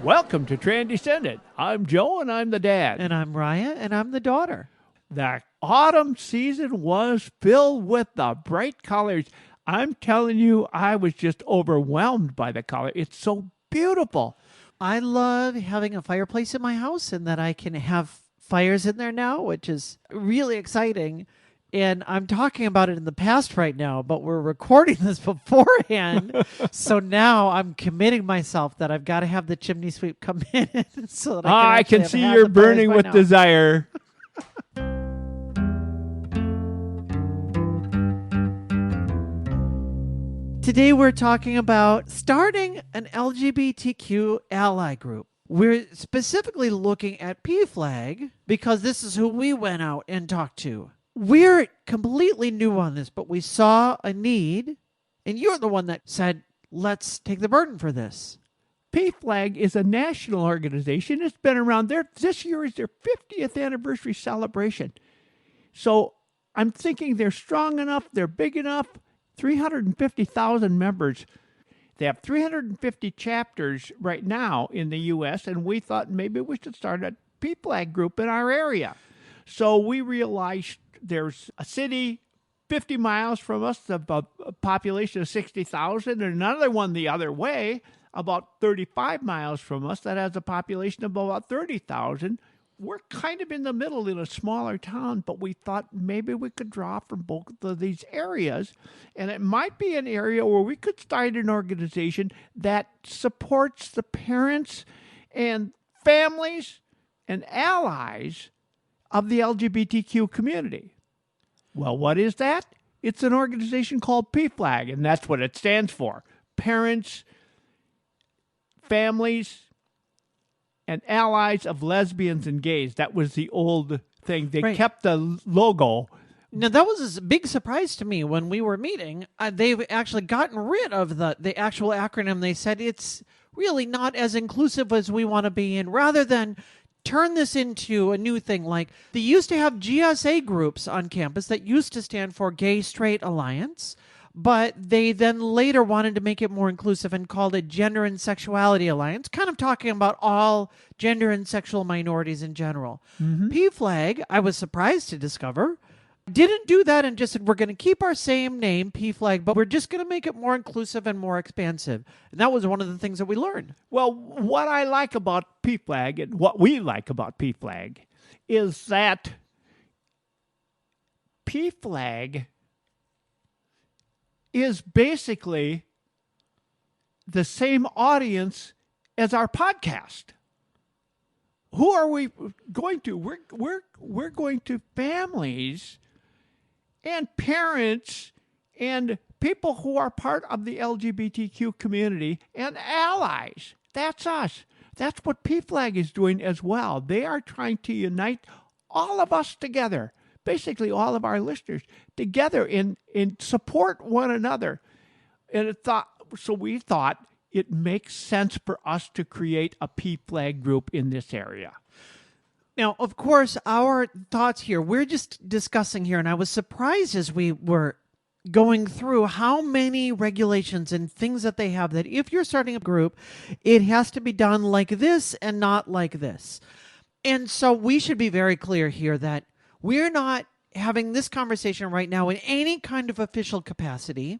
Welcome to Transcendent. I'm Joe and I'm the dad. And I'm Raya, and I'm the daughter. The autumn season was filled with the bright colors. I'm telling you, I was just overwhelmed by the color. It's so beautiful. I love having a fireplace in my house and that I can have fires in there now, which is really exciting. And I'm talking about it in the past right now, but we're recording this beforehand. So now I'm committing myself that I've got to have the chimney sweep come in so that I can actually see have you're the fires burning by with now. desire. Today we're talking about starting an LGBTQ ally group. We're specifically looking at PFLAG because this is who we went out and talked to. We're completely new on this, but we saw a need, and you're the one that said, let's take the burden for this. PFLAG is a national organization. It's been around there. This year is their 50th anniversary celebration. So I'm thinking they're strong enough, they're big enough, 350,000 members. They have 350 chapters right now in the U.S., and we thought maybe we should start a PFLAG group in our area. So we realized there's a city 50 miles from us, a population of 60,000, and another one the other way, about 35 miles from us, that has a population of about 30,000. We're kind of in the middle in a smaller town, but we thought maybe we could draw from both of these areas. And it might be an area where we could start an organization that supports the parents and families and allies of the LGBTQ community. Well, what is that? It's an organization called PFLAG, and that's what it stands for. Parents, families, and allies of lesbians and gays. That was the old thing. They kept the logo. Now, that was a big surprise to me when we were meeting. They've actually gotten rid of the actual acronym. They said it's really not as inclusive as we want to be, and rather than turn this into a new thing, like they used to have GSA groups on campus that used to stand for Gay Straight Alliance, but they then later wanted to make it more inclusive and called it Gender and Sexuality Alliance, kind of talking about all gender and sexual minorities in general. PFLAG, I was surprised to discover, didn't do that and just said, we're going to keep our same name, PFLAG, but we're just going to make it more inclusive and more expansive. And that was one of the things that we learned. Well, what I like about PFLAG and what we like about PFLAG is that PFLAG is basically the same audience as our podcast. Who are we going to? We're going to families and parents and people who are part of the LGBTQ community and allies. That's us. That's what PFLAG is doing as well. They are trying to unite all of us together, basically all of our listeners together and support one another. And so we thought it makes sense for us to create a PFLAG group in this area. Now, of course, our thoughts here, we're just discussing here, and I was surprised as we were going through how many regulations and things that they have that if you're starting a group, it has to be done like this and not like this. And so we should be very clear here that we're not having this conversation right now in any kind of official capacity.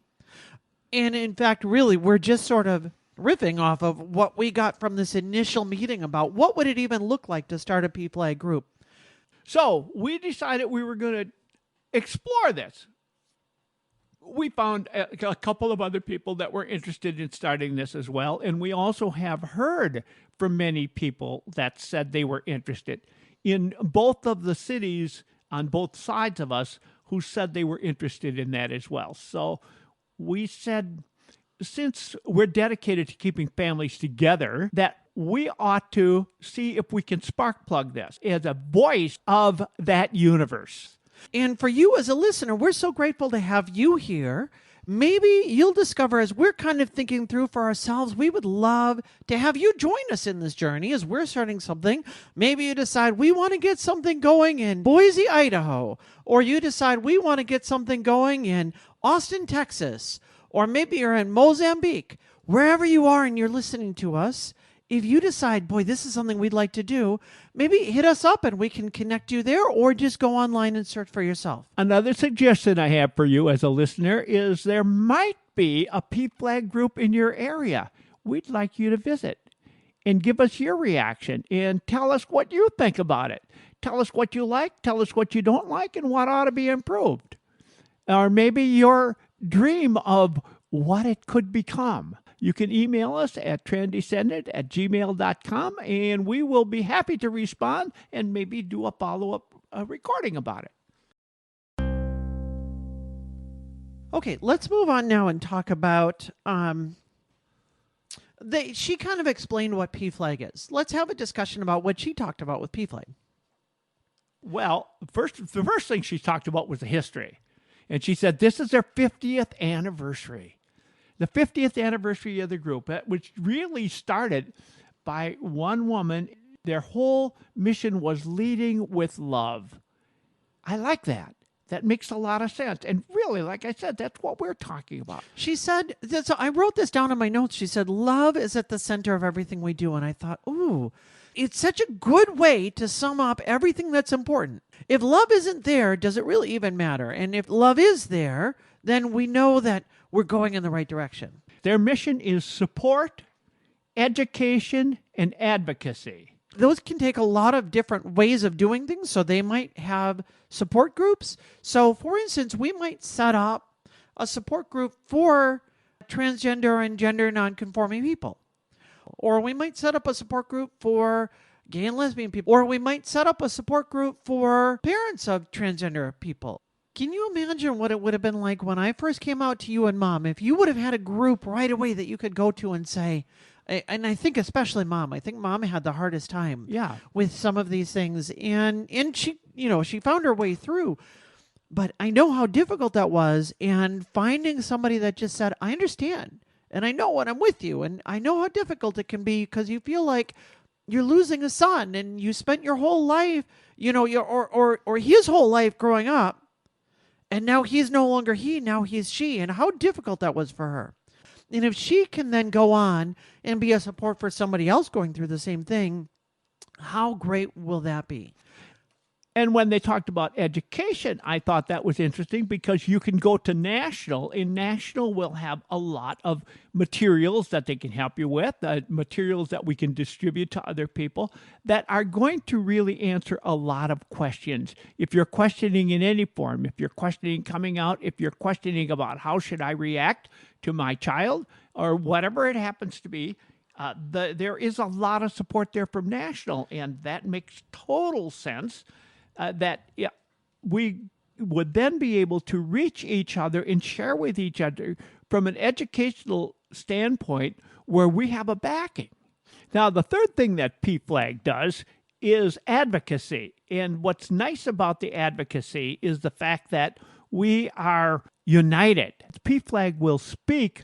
And in fact, really, we're just sort of riffing off of what we got from this initial meeting about what would it even look like to start a PFLAG group. So we decided we were going to explore this. We found a couple of other people that were interested in starting this as well. And we also have heard from many people that said they were interested in both of the cities on both sides of us who said they were interested in that as well. So we said, since we're dedicated to keeping families together, that we ought to see if we can spark plug this as a voice of that universe. And for you as a listener, we're so grateful to have you here. Maybe you'll discover as we're kind of thinking through for ourselves, we would love to have you join us in this journey as we're starting something. Maybe you decide we want to get something going in Boise, Idaho, or you decide we want to get something going in Austin, Texas, or maybe you're in Mozambique. Wherever you are and you're listening to us, if you decide, boy, this is something we'd like to do, maybe hit us up and we can connect you there, or just go online and search for yourself. Another suggestion I have for you as a listener is there might be a PFLAG group in your area. We'd like you to visit and give us your reaction and tell us what you think about it. Tell us what you like, tell us what you don't like, and what ought to be improved. Or maybe your dream of what it could become. You can email us at transcendent@gmail.com, and we will be happy to respond and maybe do a follow-up recording about it. Okay, let's move on now and talk about... she kind of explained what PFLAG is. Let's have a discussion about what she talked about with PFLAG. Well, the first thing she talked about was the history. And she said this is their 50th anniversary. The 50th anniversary of the group, which really started by one woman. Their whole mission was leading with love. I like that. That makes a lot of sense. And really, like I said, that's what we're talking about. She said, so I wrote this down in my notes. She said, love is at the center of everything we do. And I thought, ooh, it's such a good way to sum up everything that's important. If love isn't there, does it really even matter? And if love is there, then we know that we're going in the right direction. Their mission is support, education, and advocacy. Those can take a lot of different ways of doing things. So they might have support groups. So, for instance, we might set up a support group for transgender and gender nonconforming people. Or we might set up a support group for gay and lesbian people. Or we might set up a support group for parents of transgender people. Can you imagine what it would have been like when I first came out to you and Mom? If you would have had a group right away that you could go to and say, and I think especially Mom, I think Mom had the hardest time with some of these things. And she, she found her way through. But I know how difficult that was. And finding somebody that just said, I understand. And I know, and I'm with you. And I know how difficult it can be because you feel like you're losing a son and you spent your whole life, or his whole life growing up. And now he's no longer he, now he's she. And how difficult that was for her. And if she can then go on and be a support for somebody else going through the same thing, how great will that be? And when they talked about education, I thought that was interesting because you can go to National, and National will have a lot of materials that they can help you with, materials that we can distribute to other people that are going to really answer a lot of questions. If you're questioning in any form, if you're questioning coming out, if you're questioning about how should I react to my child or whatever it happens to be, there is a lot of support there from National, and that makes total sense. We would then be able to reach each other and share with each other from an educational standpoint where we have a backing. Now, the third thing that PFLAG does is advocacy. And what's nice about the advocacy is the fact that we are united. PFLAG will speak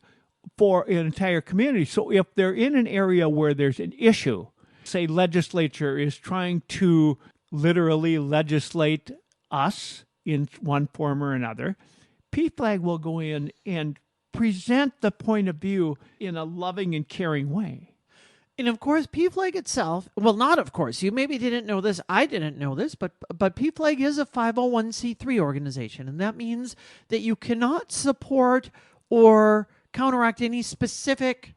for an entire community. So if they're in an area where there's an issue, say legislature is trying to literally legislate us in one form or another, PFLAG will go in and present the point of view in a loving and caring way. And of course, PFLAG itself, well, not of course, you maybe didn't know this, I didn't know this, but PFLAG is a 501c3 organization, and that means that you cannot support or counteract any specific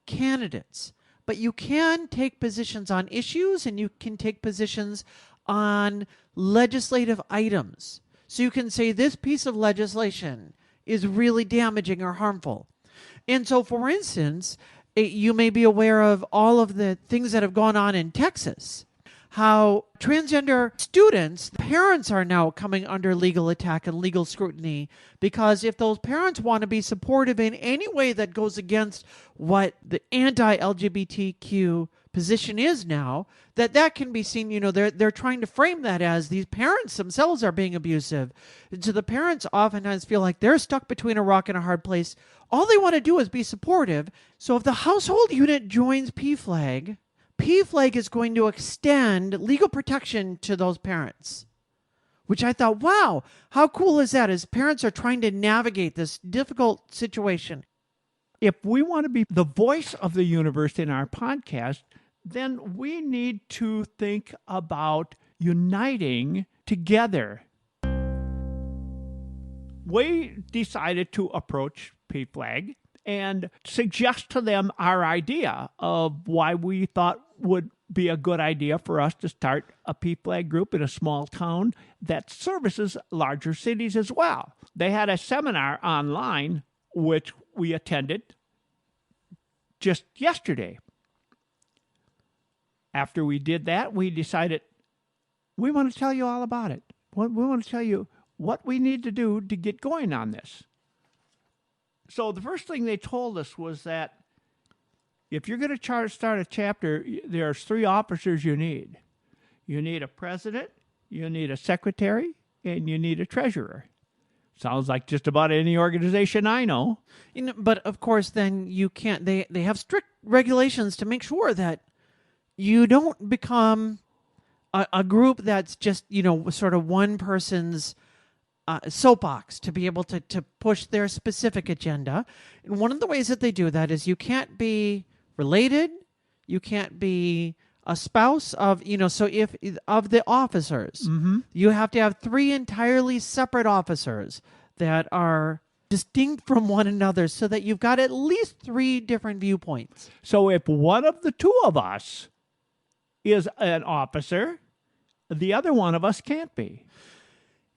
candidates, but you can take positions on issues and you can take positions on legislative items. So you can say this piece of legislation is really damaging or harmful. And so, for instance, you may be aware of all of the things that have gone on in Texas, how transgender students, parents are now coming under legal attack and legal scrutiny because if those parents want to be supportive in any way that goes against what the anti-LGBTQ position is now, that can be seen, they're trying to frame that as these parents themselves are being abusive. And so the parents oftentimes feel like they're stuck between a rock and a hard place. All they want to do is be supportive. So if the household unit joins PFLAG, PFLAG is going to extend legal protection to those parents, which I thought, wow, how cool is that? As parents are trying to navigate this difficult situation. if we want to be the voice of the universe in our podcast, then we need to think about uniting together. We decided to approach PFLAG and suggest to them our idea of why we thought would be a good idea for us to start a PFLAG group in a small town that services larger cities as well. They had a seminar online, which we attended just yesterday. After we did that, we decided we want to tell you all about it. We want to tell you what we need to do to get going on this. So the first thing they told us was that if you're going to start a chapter, there's 3 officers you need. You need a president, you need a secretary, and you need a treasurer. Sounds like just about any organization I know. But of course, then you can't. They have strict regulations to make sure that you don't become a group that's just sort of one person's soapbox to be able to push their specific agenda. And one of the ways that they do that is you can't be related, you can't be a spouse of, so if of the officers, you have to have 3 entirely separate officers that are distinct from one another so that you've got at least 3 different viewpoints. So if one of the 2 of us is an officer, the other one of us can't be.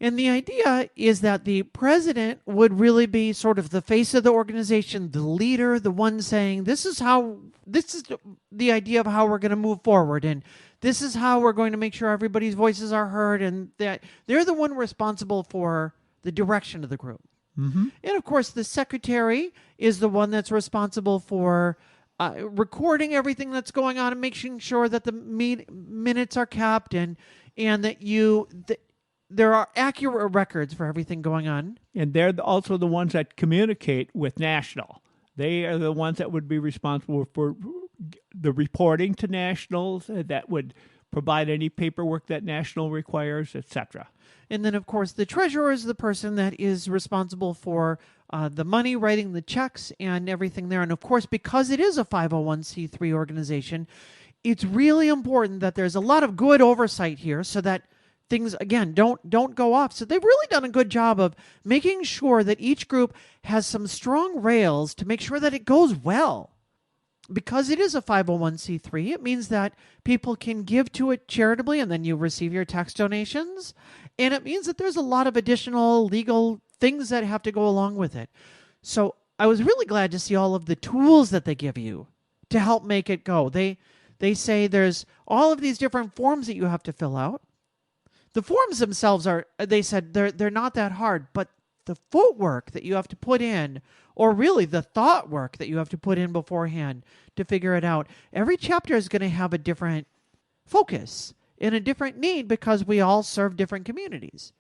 And the idea is that the president would really be sort of the face of the organization, the leader, the one saying, this is the idea of how we're going to move forward. And this is how we're going to make sure everybody's voices are heard. And that they're the one responsible for the direction of the group. And of course, the secretary is the one that's responsible for recording everything that's going on and making sure that the minutes are kept and that there are accurate records for everything going on. And they're also the ones that communicate with National. They are the ones that would be responsible for the reporting to Nationals, that would provide any paperwork that National requires, etc. And then, of course, the treasurer is the person that is responsible for the money, writing the checks, and everything there. And, of course, because it is a 501c3 organization, it's really important that there's a lot of good oversight here so that things, again, don't go off. So they've really done a good job of making sure that each group has some strong rails to make sure that it goes well. Because it is a 501c3, it means that people can give to it charitably and then you receive your tax donations. And it means that there's a lot of additional legal things that have to go along with it. So I was really glad to see all of the tools that they give you to help make it go. They say there's all of these different forms that you have to fill out. The forms themselves they said they're not that hard, but the footwork that you have to put in, or really the thought work that you have to put in beforehand to figure it out. Every chapter is going to have a different focus and a different need because we all serve different communities.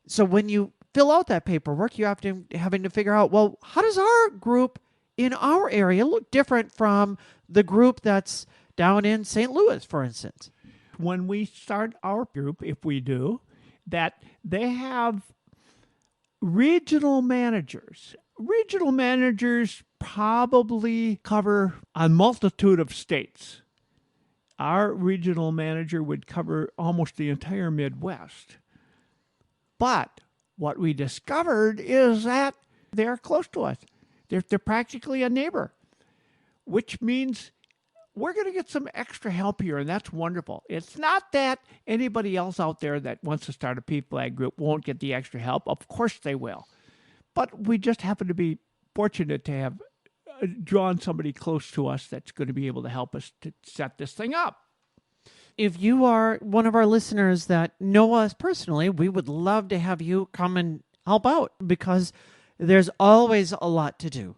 So when you fill out that paperwork, you having to figure out, well, how does our group in our area look different from the group that's down in St. Louis, for instance? When we start our group, if we do, that they have regional managers. Regional managers probably cover a multitude of states. Our regional manager would cover almost the entire Midwest. But what we discovered is that they're close to us. They're practically a neighbor, which means we're going to get some extra help here, and that's wonderful. It's not that anybody else out there that wants to start a PFLAG group won't get the extra help. Of course they will. But we just happen to be fortunate to have drawn somebody close to us that's going to be able to help us to set this thing up. If you are one of our listeners that know us personally, we would love to have you come and help out because there's always a lot to do.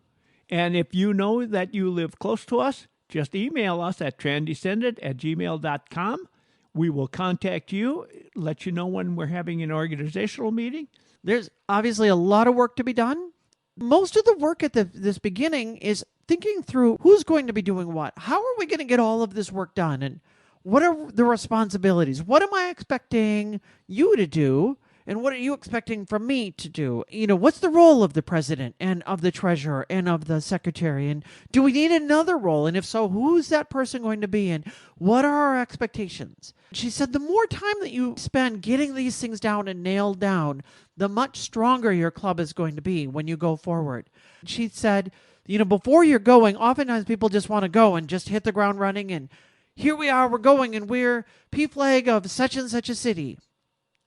And if you know that you live close to us, just email us at transcendent@gmail.com. We will contact you, let you know when we're having an organizational meeting. There's obviously a lot of work to be done. Most of the work at this beginning is thinking through who's going to be doing what. How are we going to get all of this work done? And what are the responsibilities? What am I expecting you to do? And what are you expecting from me to do? What's the role of the president and of the treasurer and of the secretary? And do we need another role? And if so, who's that person going to be? And what are our expectations? She said the more time that you spend getting these things down and nailed down, the much stronger your club is going to be when you go forward. She said, before you're going, oftentimes people just want to go and just hit the ground running. And here we are, we're going, and we're PFLAG of such and such a city.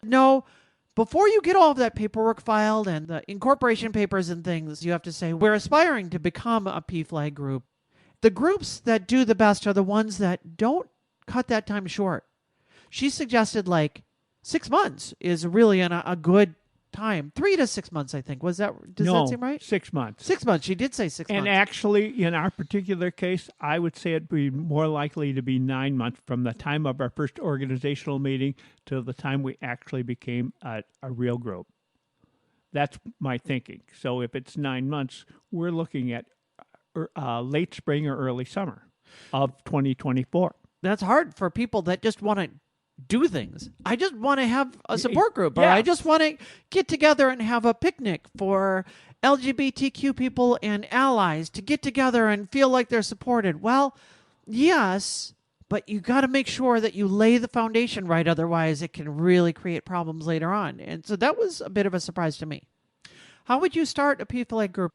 No, before you get all of that paperwork filed and the incorporation papers and things, you have to say, we're aspiring to become a PFLAG group. The groups that do the best are the ones that don't cut that time short. She suggested 6 months is really a good time. 3 to 6 months, I think. Does that seem right? 6 months. 6 months. She did say 6 months. And actually, in our particular case, I would say it'd be more likely to be 9 months from the time of our first organizational meeting to the time we actually became a real group. That's my thinking. So if it's 9 months, we're looking at late spring or early summer of 2024. That's hard for people that just want to do things. I just want to have a support group, or I just want to get together and have a picnic for LGBTQ people and allies to get together and feel like they're supported. Well, yes, but you got to make sure that you lay the foundation right. Otherwise, it can really create problems later on. And so that was a bit of a surprise to me. How would you start a PFLAG group?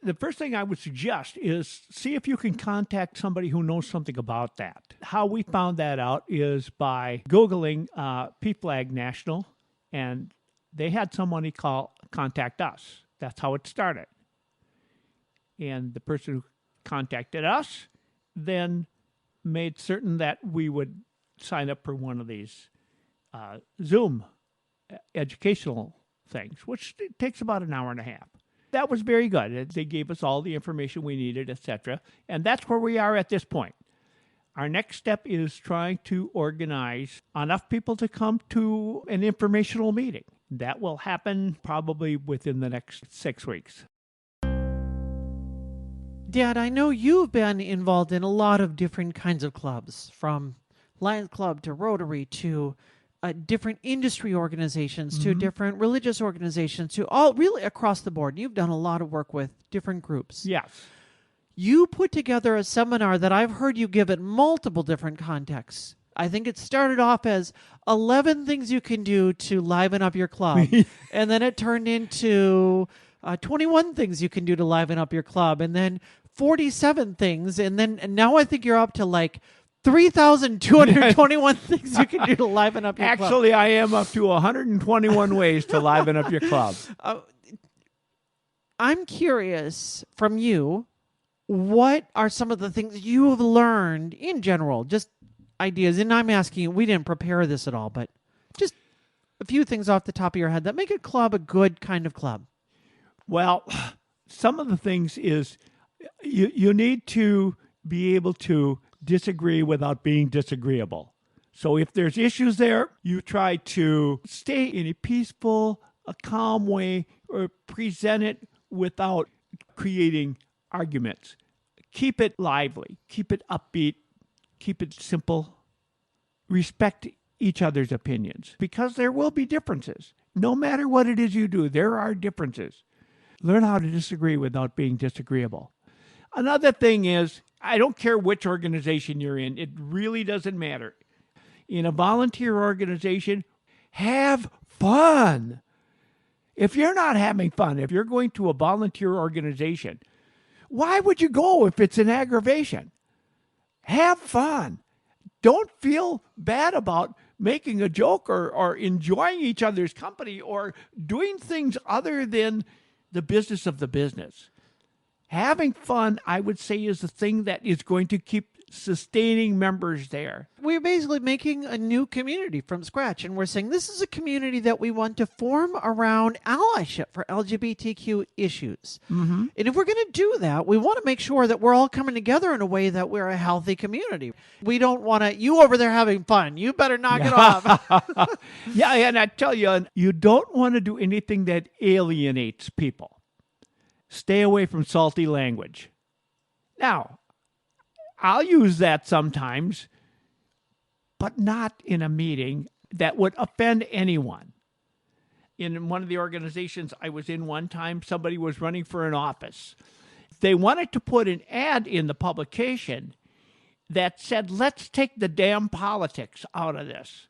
The first thing I would suggest is see if you can contact somebody who knows something about that. How we found that out is by Googling PFLAG National, and they had somebody contact us. That's how it started. And the person who contacted us then made certain that we would sign up for one of these Zoom educational things, which takes about an hour and a half. That was very good. They gave us all the information we needed, etc. And that's where we are at this point. Our next step is trying to organize enough people to come to an informational meeting. That will happen probably within the next 6 weeks. Dad, I know you've been involved in a lot of different kinds of clubs, from Lions Club to Rotary to different industry organizations, to different religious organizations, to all really across the board. You've done a lot of work with different groups. Yes. You put together a seminar that I've heard you give in multiple different contexts. I think it started off as 11 things you can do to liven up your club. And then it turned into 21 things you can do to liven up your club. And then 47 things. And now I think you're up to 3,221 things you can do to liven up your club. Actually, I am up to 121 ways to liven up your club. I'm curious from you, what are some of the things you have learned in general, just ideas? And I'm asking you, we didn't prepare this at all, but just a few things off the top of your head that make a club a good kind of club. Well, some of the things is you need to be able to disagree without being disagreeable. So if there's issues there, you try to stay in a peaceful, a calm way, or present it without creating arguments. Keep it lively, keep it upbeat, keep it simple. Respect each other's opinions, because there will be differences. No matter what it is you do, there are differences. Learn how to disagree without being disagreeable. Another thing is, I don't care which organization you're in. It really doesn't matter. In a volunteer organization, have fun. If you're not having fun, if you're going to a volunteer organization, why would you go if it's an aggravation? Have fun. Don't feel bad about making a joke or enjoying each other's company or doing things other than the business of the business. Having fun, I would say, is the thing that is going to keep sustaining members there. We're basically making a new community from scratch, and we're saying this is a community that we want to form around allyship for LGBTQ issues. Mm-hmm. And if we're going to do that, we want to make sure that we're all coming together in a way that we're a healthy community. We don't want to, you over there having fun, you better knock it off. Yeah, and I tell you, you don't want to do anything that alienates people. Stay away from salty language. Now, I'll use that sometimes, but not in a meeting that would offend anyone. in one of the organizations I was in one time, somebody was running for an office. They wanted to put an ad in the publication that said, let's take the damn politics out of this.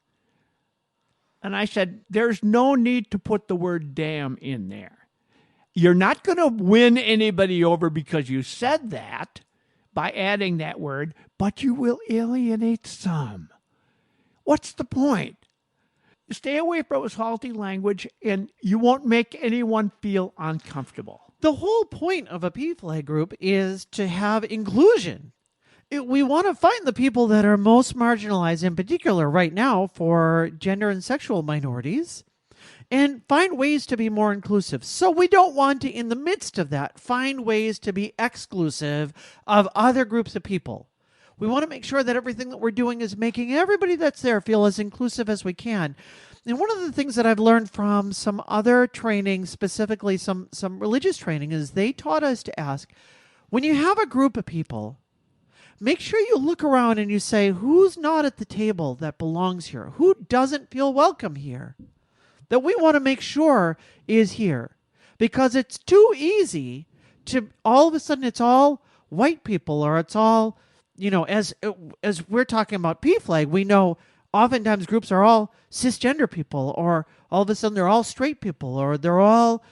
And I said, there's no need to put the word damn in there. You're not going to win anybody over because you said that by adding that word, but you will alienate some. What's the point? Stay away from faulty language, and you won't make anyone feel uncomfortable. The whole point of a PFLAG group is to have inclusion. We want to find the people that are most marginalized, in particular right now for gender and sexual minorities, and find ways to be more inclusive. So we don't want to, in the midst of that, find ways to be exclusive of other groups of people. We want to make sure that everything that we're doing is making everybody that's there feel as inclusive as we can. And one of the things that I've learned from some other training, specifically some religious training, is they taught us to ask, when you have a group of people, make sure you look around and you say, who's not at the table that belongs here? Who doesn't feel welcome here? That we want to make sure is here. Because it's too easy to, all of a sudden, it's all white people, or it's all, as we're talking about PFLAG, we know oftentimes groups are all cisgender people, or all of a sudden they're all straight people, or they're all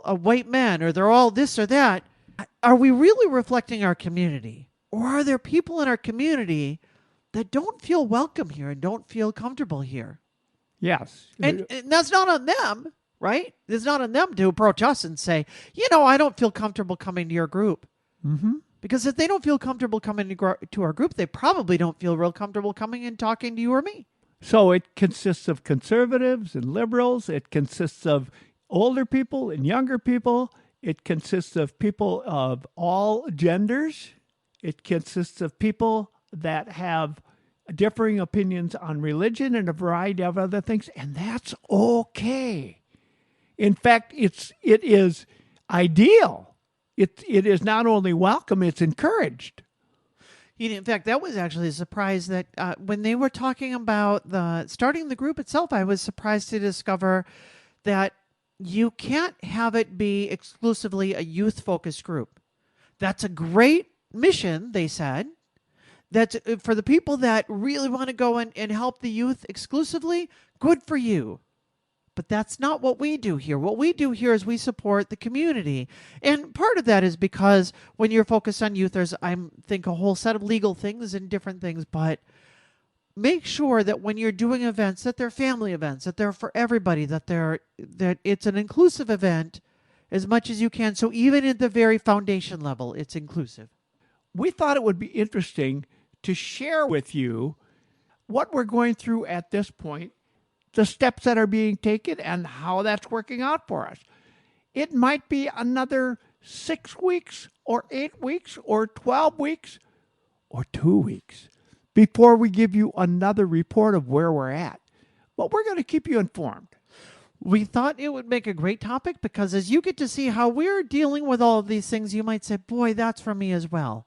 a white men, or they're all this or that. Are we really reflecting our community? Or are there people in our community that don't feel welcome here and don't feel comfortable here? Yes. And that's not on them, right? It's not on them to approach us and say, I don't feel comfortable coming to your group. Mm-hmm. Because if they don't feel comfortable coming to our group, they probably don't feel real comfortable coming and talking to you or me. So it consists of conservatives and liberals. It consists of older people and younger people. It consists of people of all genders. It consists of people that have differing opinions on religion and a variety of other things, and that's okay. In fact, it is ideal. It is not only welcome, it's encouraged. In fact, that was actually a surprise that when they were talking about starting the group itself, I was surprised to discover that you can't have it be exclusively a youth-focused group. That's a great mission, they said. That's for the people that really want to go and help the youth exclusively, good for you. But that's not what we do here. What we do here is we support the community. And part of that is because when you're focused on youth, there's, I think, a whole set of legal things and different things. But make sure that when you're doing events, that they're family events, that they're for everybody, that it's an inclusive event as much as you can. So even at the very foundation level, it's inclusive. We thought it would be interesting to share with you what we're going through at this point, the steps that are being taken, and how that's working out for us. It might be another 6 weeks or 8 weeks or 12 weeks or 2 weeks before we give you another report of where we're at. But we're going to keep you informed. We thought it would make a great topic because as you get to see how we're dealing with all of these things, you might say, boy, that's for me as well.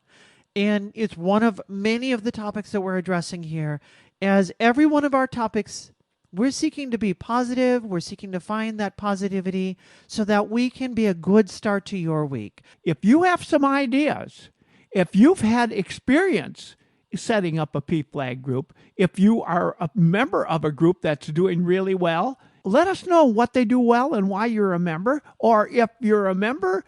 And it's one of many of the topics that we're addressing here. As every one of our topics, we're seeking to be positive. We're seeking to find that positivity so that we can be a good start to your week. If you have some ideas, if you've had experience setting up a PFLAG group, if you are a member of a group that's doing really well, let us know what they do well and why you're a member. Or if you're a member,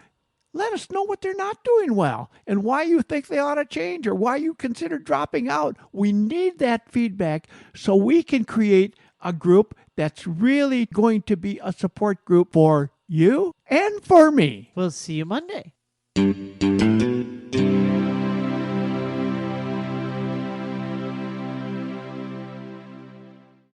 let us know what they're not doing well and why you think they ought to change or why you consider dropping out. We need that feedback so we can create a group that's really going to be a support group for you and for me. We'll see you Monday.